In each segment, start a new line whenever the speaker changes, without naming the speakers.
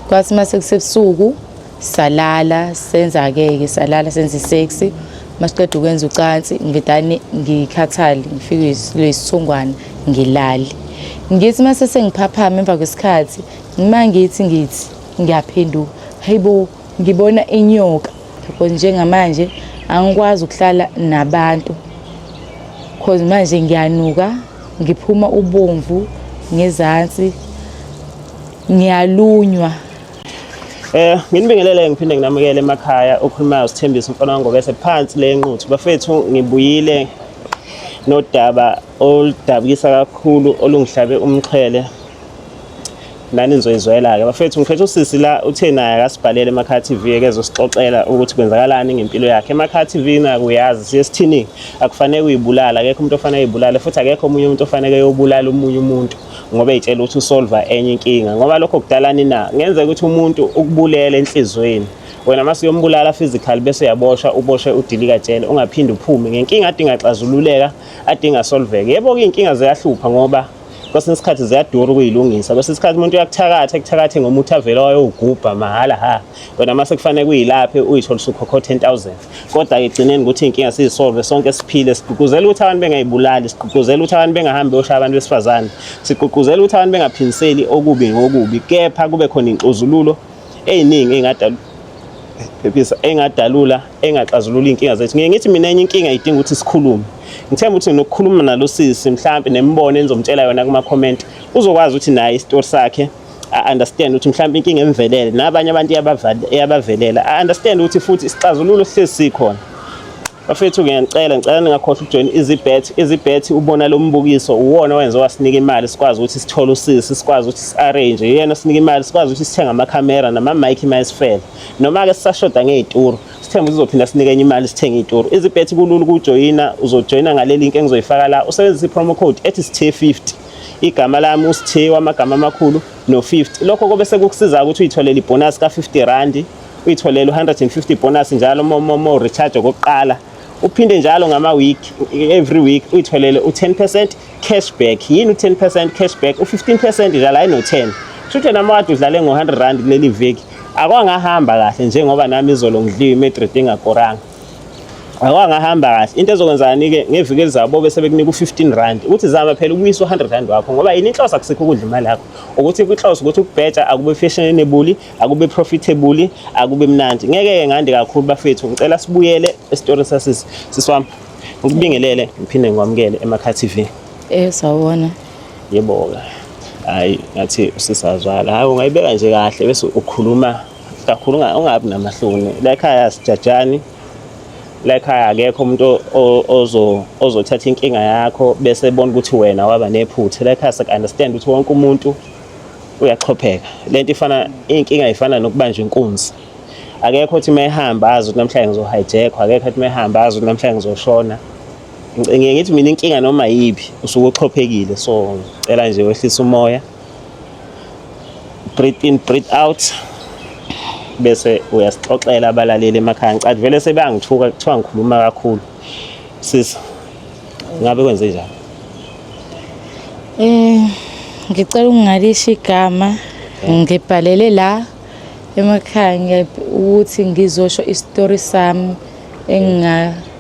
Kwathi mase kusebusuku salala senza isex. Masiqeda ukwenza ucansi ngidane ngikhathale ngifike lesithongwana ngilali. Ngithi mase sengiphaphama emva kwesikhathi ngithi ngiyaphenduka. Hayibo ngibona inyoka. Njengamanje angikwazi ukuhlala nabantu. Cause manje ngiyanuka, ngiphuma ubomvu ngezansi, ngiyalunywa.
Nginibingelele ngiphinde nginamukele emakhaya okhulumayo uSithembiso mfana wangu bese phansi le nquthu bafethu ngibuyile nodaba oludabukisa kakhulu olungihlabe umxhele nani nizoyizwela ke bafethu ngikhetha usisi la uthe naye akasibhalele eMakhaya TV ekezosixoxela ukuthi kwenzakalani ngempilo yakhe. eMakhaya TV nakuyazi siyesithini akufanele uyibulala akekho umuntu ofanele uyibulala futhi akekho omunye umuntu ofanele uyobulala omunye umuntu ngoba eyitshela ukuthi usolva enye inkinga ngoba lokho kudalani na ngenzeka ukuthi umuntu ukubulela enhlizweni wena mase uyombulala physical bese uyaboshwa uboshe udilika tshele ungaphindi uphume ngenkinga adinga xazululeka adinga solveke. Yebo ke inkinga ziyahlupha ngoba kwesinye isikhathi ziyadura ukuyilungisa. Kwesinye isikhathi umuntu uyakuthakathe ngomuthi avela wayogubha mahala wena mase kufanele kuyilaphe uyithole usukhokho 10,000 kodwa egcineni ukuthi inkinga siyisolve sonke siphile. Sigqugquzela ukuthi abantu bengayibulali, sigqugquzela ukuthi abantu bengahambi oshaya abantu besifazane, sigqugquzela ukuthi abantu bengaphindiseli okubi ngokubi, kepha kube khona inxuzululo eziningi engadalula engaxazulula inkinga zethu. Ngithi mina enye inkinga idinga ukuthi sikhulume. Ngithemba ukuthi nokukhuluma nalo sisi mhlambe nembone enizomtshela yona kuma comment uzokwazi ukuthi naye istory sakhe understand ukuthi mhlambe inkinga emvelele nabanye abantu iyabavelela understand ukuthi futhi isixazululo sikhona. Bafethu ngicela ningakhohlwa ukujoin izibet ubona lo mbukiso uwona wenza wasinika imali sikwazi ukuthi sithole usisi sikwazi ukuthi siarrange yena sinika imali sikwazi ukuthi sithenga ama-camera nama-mic masifele noma ke sisashoda ngezituro sithemba uzophinda sinike enye imali sithenge izituro. Izibet kulula ukujoina uzojoina ngale link engizoyifaka la usebenzisa i-promo code ethi SITHE50 igama lami uSithe wamagama amakhulu no50 lokho kobe sekukusiza ukuthi uyitholele ibonus ka50 uyitholele 150 bonus njalo mo recharge kokuqala uphinde njalo ngama-week every week uyitholele u10% cashback. Yini u10% cashback? U15% njalo hayi no10. Shuthe namawadi udlale ngo100 kuleli veki akwangahamba kahle njengoba nami izolo ngidliwe iMadrid engakoranga akwangahamba kahle. Into ezokwenzani ke ngeviki elizabo bese bekunika u15 uthi zama phela ubuyisa u100 wakho ngoba yini inhloso akusikho ukudla imali yakho ukuthi inhloso ukuthi ukubheja akube fashionable akube profitable akube mnandi. Ngeke ngande kakhulu bafethu ngicela sibuyele estory siswami ngikubingelele ngiphinde ngikwamukele eMakhaya TV.
Sawubona.
Yebo hayi ngathi usisazwala hayi ungayibeka nje kahle bese ukhuluma kakhulu ungabi namahloni la ekhaya sijajani la ekhaya akekho umuntu ozothatha inkinga yakho bese ebona ukuthi wena waba nephutha. La ekhaya understand ukuthi wonke umuntu uyaqhopheka. Lento inkinga ifana nokubanja inkunzi. Akekho uthi mayihamba azi ukuthi namhlanje ngizohijack, akekho uthi mayihamba azi ukuthi namhlanje ngizoshona. Ngithi mina inkinga noma yipi usuke uxhophekile so ngicela nje wehlisa umoya, breathe in breathe out bese uyasixoxela abalaleli emakhaya. Ngicela vele sebangithuka kuthiwa ngikhuluma kakhulu sisi ngabe kwenze njani?
Ngicela ungalisha igama ngibhalele la emakhaya ukuthi ngizosho istory sami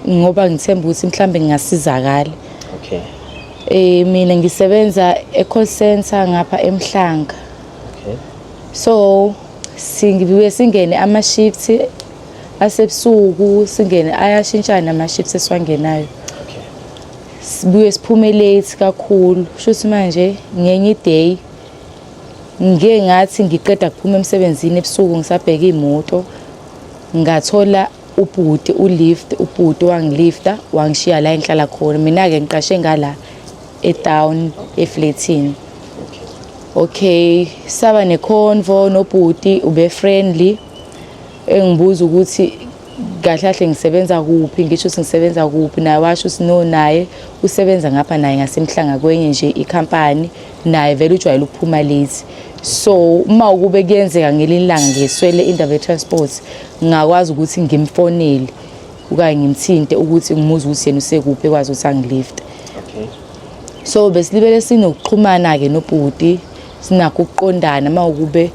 ngoba ngithemba ukuthi mhlambe ngingasizakala.
Okay.
Mina ngisebenza e-call center ngapha eMhlanga.
Okay.
So singibuye singene ama-shifts asebusuku singene ayashintshana ama-shifts esiwangenayo.
Okay.
Sibuye siphume late kakhulu. Shuthi manje ngenye iday ngike ngathi ngiqeda kuphuma emsebenzini ebusuku ngisabheka imoto ngathola ubhuti ubhuti wangilifta wangishiya la engihlala khona. Mina ke ngiqashe ngala e-town eflatini. Okay, saba neconvo nobhuti ube friendly engibuza ukuthi kahle ngisebenza kuphi ngisho singisebenza kuphi naye washo sino naye usebenza ngapha naye ngasemhlanga kwenye nje ikhampani naye vele ujwayele ukuphuma late. So uma ukube kuyenzeka ngelilanga ngeswele indaba ye-transport ngakwazi ukuthi ngimfonele ukanye ngimthinte ukuthi ngimuza ukuthi yena usekuphi ekwazi ukuthi angilift.
Okay.
So besilibele sinokuxhumana ke nobhuti sinakho ukuqondana uma ukube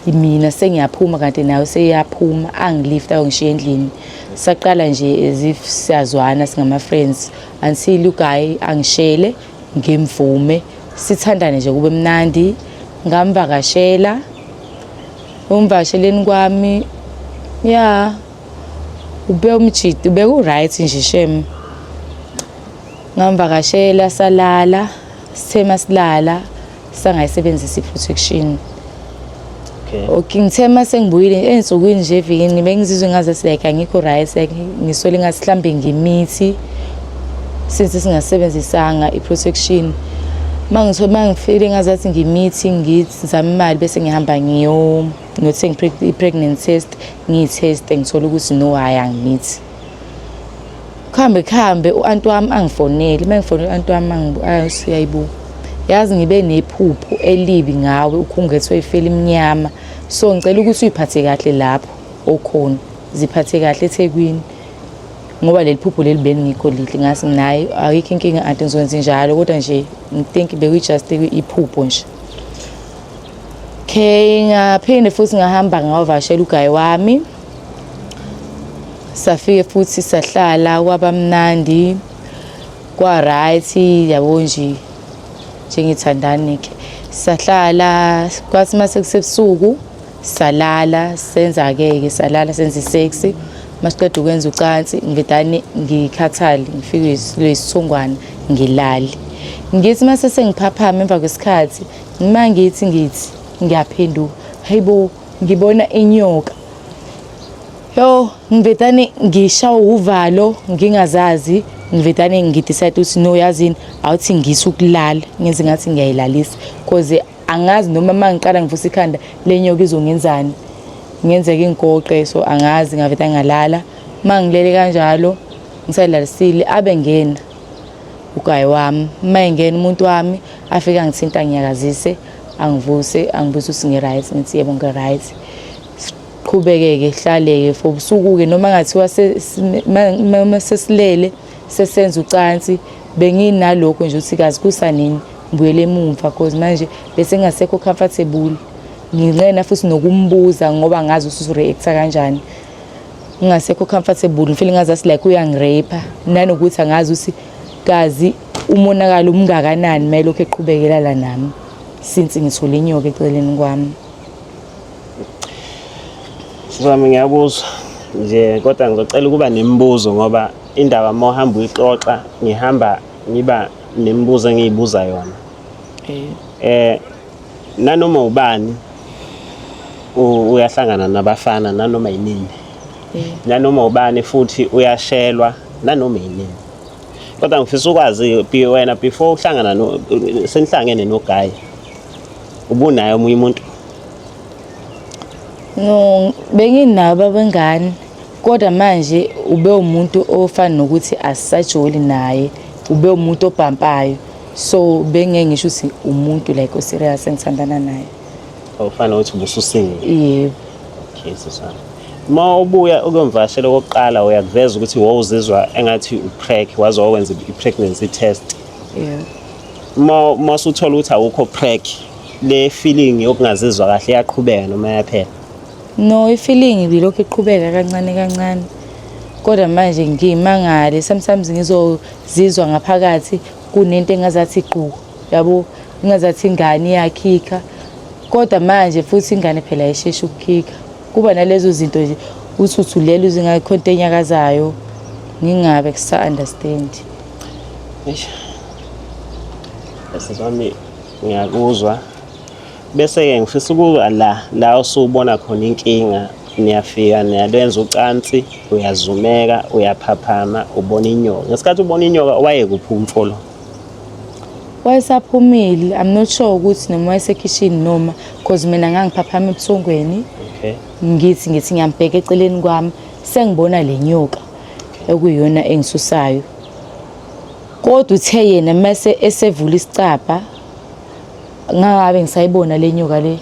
mina sengiyaphuma kanti nawe seyaphuma angilifta angishiya endlini. Saqala nje as if siyazwana singama-friends until uGuy angishele ngimvume sithandane nje kube mnandi. Ngamvakashela umvakasheleni kwami ya ube umjidi ube ku-right nje shem. Ngamvakashela salala sithe masilala sangayisebenzisa i-protection. Okay, ngithe mase ngibuyile ensukwini nje evikini bengizizwe ngazathi like angikho right, like ngisole ngathi mhlambe ngimithi since singasebenzisanga i-protection. Mangifile ngazathi ngimithi ngizama imali bese ngihamba ngiyothenga i-pregnancy test ngiyitheste ngithola ukuthi no hayi angimithi. Khambe u-anti wami angifonele mangifonela u-anti wami siyayibuka yazi ngibe nephupho elibi ngawe ukhungethwe ifeli emnyama so ngicela ukuthi uyiphathe kahle lapho okhona ziphathe kahle eThekwini ngoba leli phupho leli beningikho lihle ngasi naye ayikho inkinga anti ngizokwenza njalo kodwa nje ngithink bekuyijust iphupho nje. Okay, ngaphinde futhi ngahamba ngawavashela uGuy wami safike futhi sahlala kwabamnandi kwa right yabo nje njengithandani ke sahlala kwathi mase kusebusuku salala senza ke salala senza isex masiqeda ukwenza ucansi ngivedane ngikhathali ngifike lesithongwana ngilali ngithi mase sengiphaphama emva kwesikhathi ngithi ngiyaphenduka hayibo ngibona inyoka yo ngivedane ngishawa uvalo ngingazazi ngivedane ngidecide ukuthi no yazini awuthi ngisukulala ngenze ngathi ngiyayilalisa because angazi noma mangiqala ngivusa ikhanda lenyoka izongenzani ngenzeke ingoqe so angazi ngaveta ngalala mangilele kanjalo ngisalalisile abe ngena uGuy wami mayengena umuntu wami afika ngithinta ngiyakazise angivuse angibuza ukuthi ngi-right ngithi yebo ngi-right qhubekeke hlaleke for ubusuku ke noma ngathiwa sesilele sesenza ucansi benginalokho nje ukuthi kazi kusanini ngibuyele emumva because manje bese ngasekho comfortable nginqena futhi nokumbuza ngoba ngazi ukuthi ureacta kanjani ngingasekho comfortable ngifeel ngazathi like uyangirape nanokuthi angazi ukuthi kazi umonakalo umngakanani mayelokho eqhubekela la nami since ngithole inyoka eceleni kwami.
Sami ngiyabuzwa nje kodwa ngizocela ukuba nemibuzo ngoba indaba mawuhamba uyixoxa ngihamba ngiba nemibuzo engiyibuza yona. Nanoma ubani uyahlangana nabafana nanoma yinini. Nanoma ubani futhi uyashelwa nanoma yinini. Kodwa ngifisa ukwazi wena before uhlangana senihlangene noGuy ubunayo omunye umuntu?
No, benginabo abangani kodwa manje ube umuntu ofana nokuthi asisajoli naye ube umuntu obhampayo so bengeke ngisho ukuthi umuntu like oserious engithandana naye.
Ofana ukuthi ubususingle.
Yebo.
Okay sisana. Ma ubuya ukumvashela okokuqala uyakuveza ukuthi wawuzizwa engathi upreg waze wenza i-pregnancy test.
Yeah.
Ma usuthola ukuthi awukho preg le feeling yokungazizwa kahle yaqhubeka noma yaphela?
No, ifeeling bilokho iqhubeka kancane kancane. Kodwa manje ngimangale sometimes ngizozizwa ngaphakathi kunento engazathi iqhu yabo ingazathi ingane iyakhika kodwa manje futhi ingane phela ayisheshe ukukhika kuba nalezo zinto nje uthi uthulela uzingakhonto enyakazayo ngingabe kusa understand.
Sesizami ngiyakuzwa bese ke ngifisa ukuba la usubona khona inkinga niyafika niyalwenza ucansi uyazumeka uyaphaphama ubona inyoka ngesikhathi ubona inyoka wayekuphi umfolo?
Wayesaphumile I'm not sure ukuthi noma wayesekitchen noma because mina ngangiphaphama ebuthongweni.
Okay.
Ngithi ngiyambheka eceleni kwami sengibona lenyoka ekuyona engisusayo kodwa uthe yena mase esevula isicapha ngabe ngisayibona lenyoka le.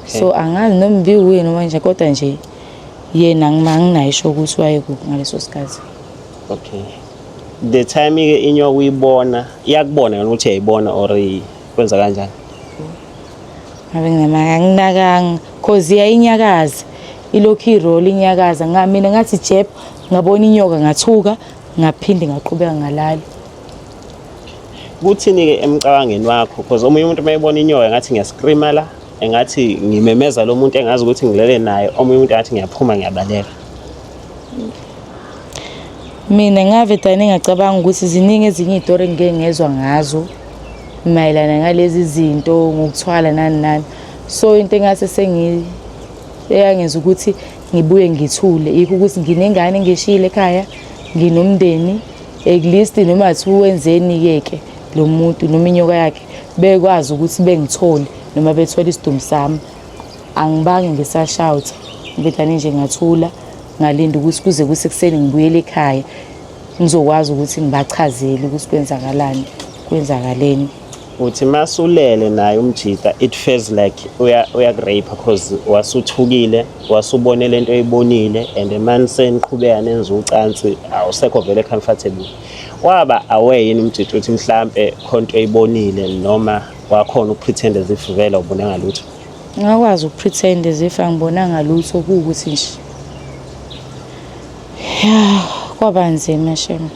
So angazi noma mbiwe noma nje kodwa nje yena ngimanginayo ukuthi wayekuphi ngaleso sikhathi.
Okay. The time ke inyoka uyibona iyakubona yona ukuthi uyayibona or kwenza kanjani?
ngabe nginakanga cause iyayinyakaza ilokhu iroll inyakaza mina ngathi jeb ngabona inyoka ngathuka ngaphinde ngaqhubeka ngalala.
Kuthini-ke emcabangeni wakho because omunye umuntu mayebona inyoka ngathi ngiyascreama la engathi ngimemeza lo muntu engazi ukuthi ngilele naye, omunye umuntu ngathi ngiyaphuma ngiyabaleka.
Mina ngavedane ngacabanga ukuthi ziningi ezinye izitori engike ngezwe ngazo mayelana ngalezi zinto ngokuthwala nani. So into engase eyangenza ukuthi ngibuye ngithule yikho ukuthi nginengane ngishile ekhaya, nginomndeni, at least noma athi wenzeni-ke lo muntu noma inyoka yakhe bekwazi ukuthi bengithole noma bethola isidumbu sami. Angibange ngisashawutha, ngivedane nje ngathula ngalinda ukuthi kuze kusekuseni ngibuyele ekhaya ngizokwazi ukuthi ngibachazele ukuthi kwenzakaleni.
Uthi masulele naye umjida it feels like uyakurapha because wasuthukile, wasubone lento oyibonile and manje seniqhubeka nenza ucansi awusekho vele comfortable. Waba aware yini umjida ukuthi mhlambe khonto oyibonile noma wakhona ukupretend as if vele ubona ngalutho?
Ngakwazi ukupretend as if angibonanga lutho ukuthi nje kwaba nzima shema.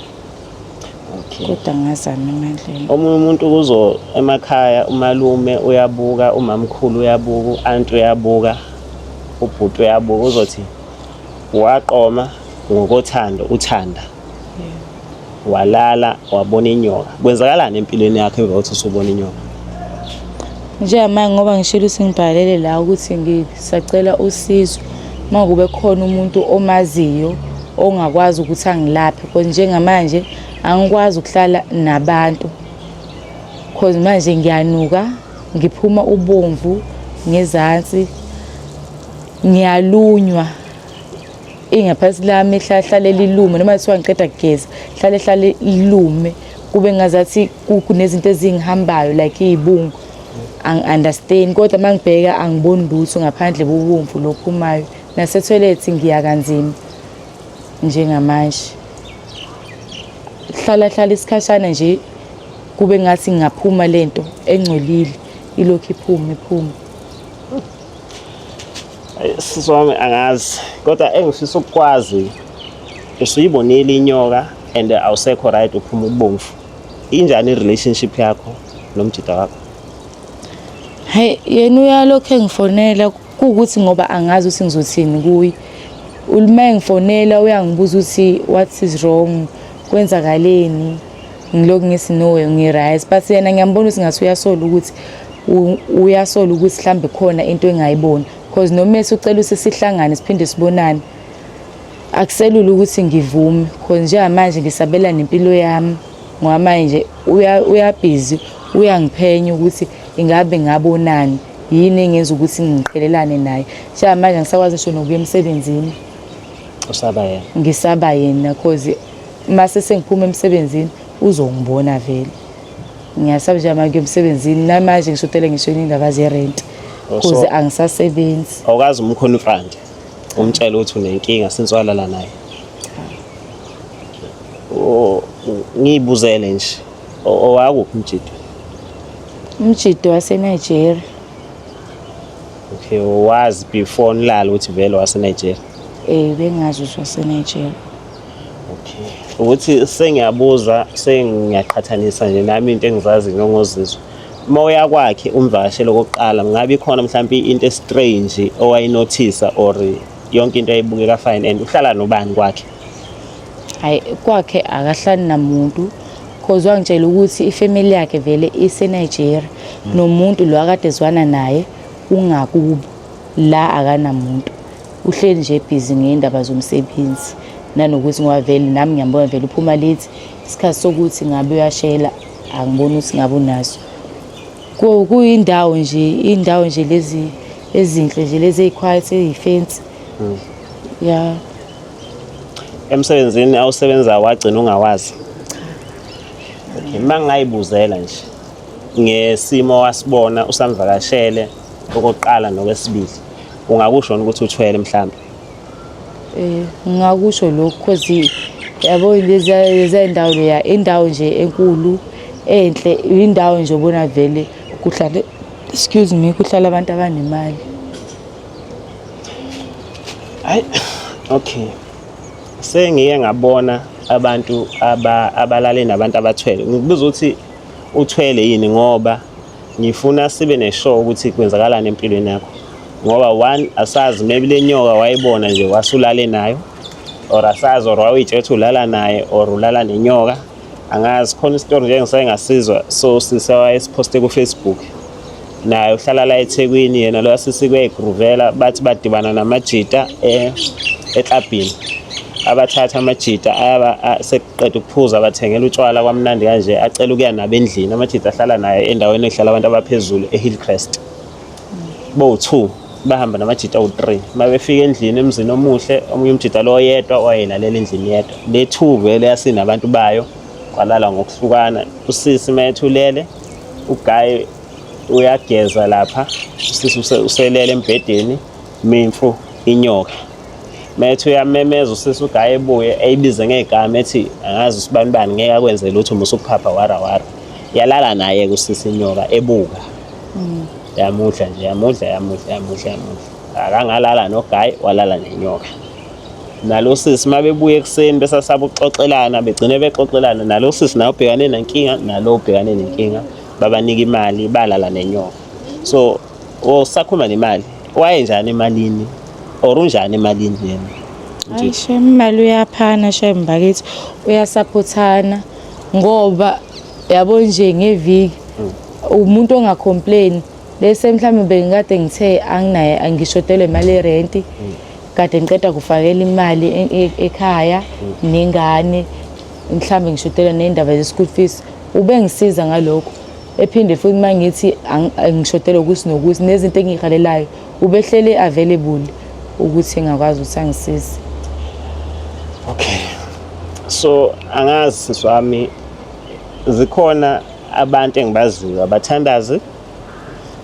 Kodwa ngazama emandleni.
Omunye umuntu kuzo emakhaya umalume uyabuka, umamkhulu uyabuka, u-aunt uyabuka, ubhuti uyabuka, uzothi waqoma ngokothando uthanda. Walala wabona inyoka. Kwenzakalani empilweni yakhe emva kokuthi usubona inyoka?
Njengamanje ngoba ngishilo singibhalele la ukuthi ngisacela usizo makube khona umuntu omaziyo ongakwazi ukuthi angilaphe because njengamanje angikwazi ukuhlala nabantu because manje ngiyanuka, ngiphuma ubomvu ngezansi, ngiyalunywa ingaphansi lami hlala lilume noma kuthiwa ngiqeda kugeza hlala lilume kube ngazathi kunezinto ezingihambayo like izibungu. Understand kodwa mangibheka angiboni lutho ngaphandle bobomvu lophumayo nasetoilet ngiya kanzima njengamanje. Hlala isikhashana nje kube ngathi ngaphuma lento engcolile ilokhu iphuma.
Siswami angazi kodwa engifisa ukwazi usuyibonile inyoka and awusekho right uphuma ubomvu. Injani i-relationship yakho nomjida wakho?
Hey yena uyalokho engifonela kuukuthi ngoba angazi ukuthi ngizothini kuyi. Ulime ngifonela uyangibuza ukuthi what is wrong, kwenzakaleni, ngilokhu ngisinowe ngiright but yena ngiyambona ukuthi ngathi uyasola ukuthi mhlambe khona into engayibona because noma ucela ukuthi sihlangane siphinde sibonane akuselula ukuthi ngivume because njengamanje ngisabela nempilo yami ngoba manje uyabhizi uyangiphenya ukuthi ingabe ngabonani yini engenza ukuthi ngiqhelelane naye. Njengamanje ngisakwazi ngisho nokuya emsebenzini.
Usaba yena?
Ngisaba yena because mase sengiphuma emsebenzini uzongibona vele. Ngiyasaba nje manje emsebenzini namanje ngishotele ngisho indaba ze-rent because angisasebenzi.
Awukazi umconfront umtshela ukuthi unenkinga since walala naye? Ngiyibuzele nje owakuphi umjida?
Umjida waseNigeria.
Okay, wazi before nilala ukuthi vele waseNigeria?
Bengazi ukuthi waseNigeria.
Okay. Ukuthi sengiyabuza sengiyaqhathanisa nje nami into engizazi ngongozizwe. Moya kwakhe umvashelo okokuqala ngabe khona mhlawumbe into strange owayinothisa or yonke into ayibukeka fine and uhlala nobani kwakhe?
Hayi kwakhe akahlali namuntu because wangitshela ukuthi ifamily yakhe vele iseNigeria nomuntu lo akade ezwana naye ungakubo la akanamuntu. Uhleli nje busy ngendaba zomsebenzi nanokuthi ngoba vele nami ngiyambona vele uphuma late isikhathi sokuthi ngabe uyashela angiboni ukuthi ngabe unaso. Kuyindawo nje lezi ezinhle nje lezi equiet ezifence. Yeah.
Emsebenzini awusebenza wagcina ungawazi? Okay, mangayibuzela nje ngesimo wasibona usamvakashele okokuqala nokwesibili ungakusho ukuthi uthwele mhlawumbe?
Ngakusho lokho because yabo lezi indawo leya indawo nje enkulu enhle indawo nje ubona vele kuhlale excuse me, kuhlala abantu abanemali.
Hayi, okay. Sengiye ngabona abantu abalale nabantu abathwele. Ngibuza ukuthi uthwele yini ngoba ngifuna sibe neshow ukuthi kwenzakalani empilweni yakho. Ngoba one asazi maybe le nyoka wayibona nje wasulale nayo, or asazi or wayitshela ukuthi ulala naye or ulala nenyoka. Angazi khona istory nje engisayengasizwa so sisawayesiposte ku Facebook. Naye uhlala la eThekwini yena lo asisiwe eGruvela bathi badibana namajita eklabhini. Abathatha amajita seqeda ukuphuza bathengela utshwala kwamnandi kanje acela ukuya nabo endlini. Amajita ahlala naye endaweni ehlala abantu abaphezulu eHillcrest. Bo2 bahamba namajita u3 mabefika endlini emzini omuhle omunye umjita lo yedwa wayelalela endlini yedwa. Le2 vele yasinabantu bayo kwalala ngokuhlukana. Usisi mayethulele uGuy uyageza lapha, usisi uselele embedeni, Mimfu inyoka. Methu uyamemeza usisi uGuy ebuye eyibize ngegama ethi angazi usibani ngeke akwenze lutho musukuphapha wara. Yalala naye kusisi inyoka ebuka. Yamudla nje yamudla. Akangalala noGuy walala nenyoka. Nalo sisi mabebuye ekseni bese saba uxoxelana begcine bexoxelana nalo sisi naye ubhekane nenkinga nalo ubhekane nenkinga. Babanika imali balala nenyoka. So usakhuluma nemali wayenjani emalini or unjani emalini yena?
Hayi shame imali uyaphana shame bakithi uyasupportana ngoba yabo nje ngeviki umuntu ongacomplain bese mhlawumbe bengikade ngithe anginaye angishodelwe imali yerent kade ngiqeda kufakela imali ekhaya nengane mhlawumbe ngishodelwa nendaba ze-school fees ube ngisiza ngalokho. Ephinde futhi mangithi angishodelwe ukuthi nokuthi nezinto engiyihalelayo ubehlele available ukuthi ngakwazi ukuthi angisize.
Okay. So angazi siswami zikhona abantu engibaziyo abathandazi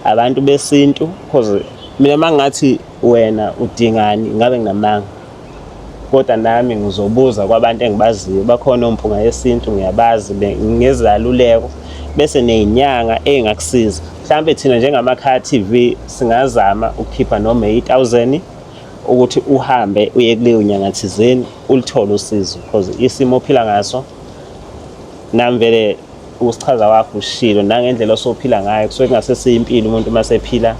abantu besintu because mina mangathi wena udingani ngabe nginamanga kodwa nami ngizobuza kwabantu engibaziyo bakhona omphunga yesintu ngiyabazi ngezaluleko bese nezinyanga engakusiza. Mhlambe thina njengamakhaya TV singazama ukukhipha noma 8000 ukuthi uhambe uye kuleyo nyanga thizeni ulithole usizo because isimo ophila ngaso nami vele usichaza wakho ushilo nangendlela osophila ngayo kusuke kungasesiyimpilo umuntu masephila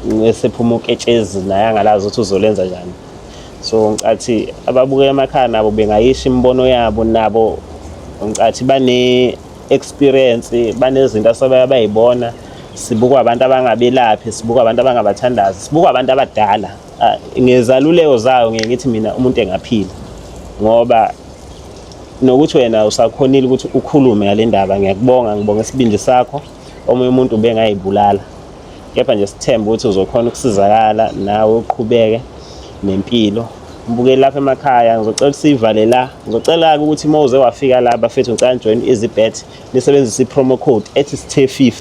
ngesephuma uketshezi naye angalazi ukuthi uzolenza kanjani. So ngicathi ababuke emakhaya nabo bengayisha imbono yabo nabo ngicathi bane experience banezinto asebayibona. Sibuka abantu abangabelaphi, sibuka abantu abangabathandazi, sibuka abantu abadala. Ngezaluleko zayo ngeke ngithi mina umuntu engaphila ngoba nokuthi wena usakhonile ukuthi ukhulume ngale ndaba. Ngiyakubonga ngibonga isibindi sakho omunye umuntu ubengayibulala kepha nje sithemba ukuthi uzokhona ukusizakala nawe uqhubeke nempilo. Mbukeli lapha emakhaya ngizocela sivale la ngizocela ukuthi mawuze wafika la bafethu ngicela join EasyBet nisebenzisa ipromo code ethi SITHE50.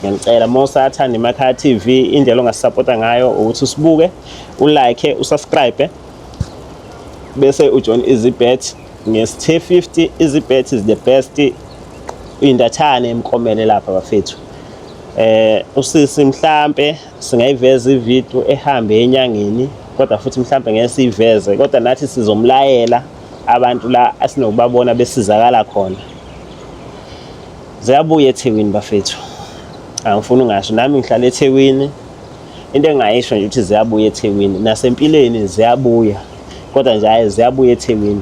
Ngiyacela mawusathanda iMakhaya TV indlela ongasupporta ngayo ukuthi usibuke ulike usubscribe bese ujoin EasyBet ngeSithe50. EasyBet is the best indathane emkomele lapha bafethu. Usisi mhlambe singayiveza ivideo ehambe enyangeni kodwa futhi mhlambe ngeke siveze kodwa nathi sizomlayela abantu la asinokubabona besizakala khona. Ziyabuya eThekwini bafethu. Angifuni ungasho nami ngihlala eThekwini into engayisho nje ukuthi ziyabuya eThekwini nasempilweni ziyabuya kodwa nje hayi ziyabuya eThekwini.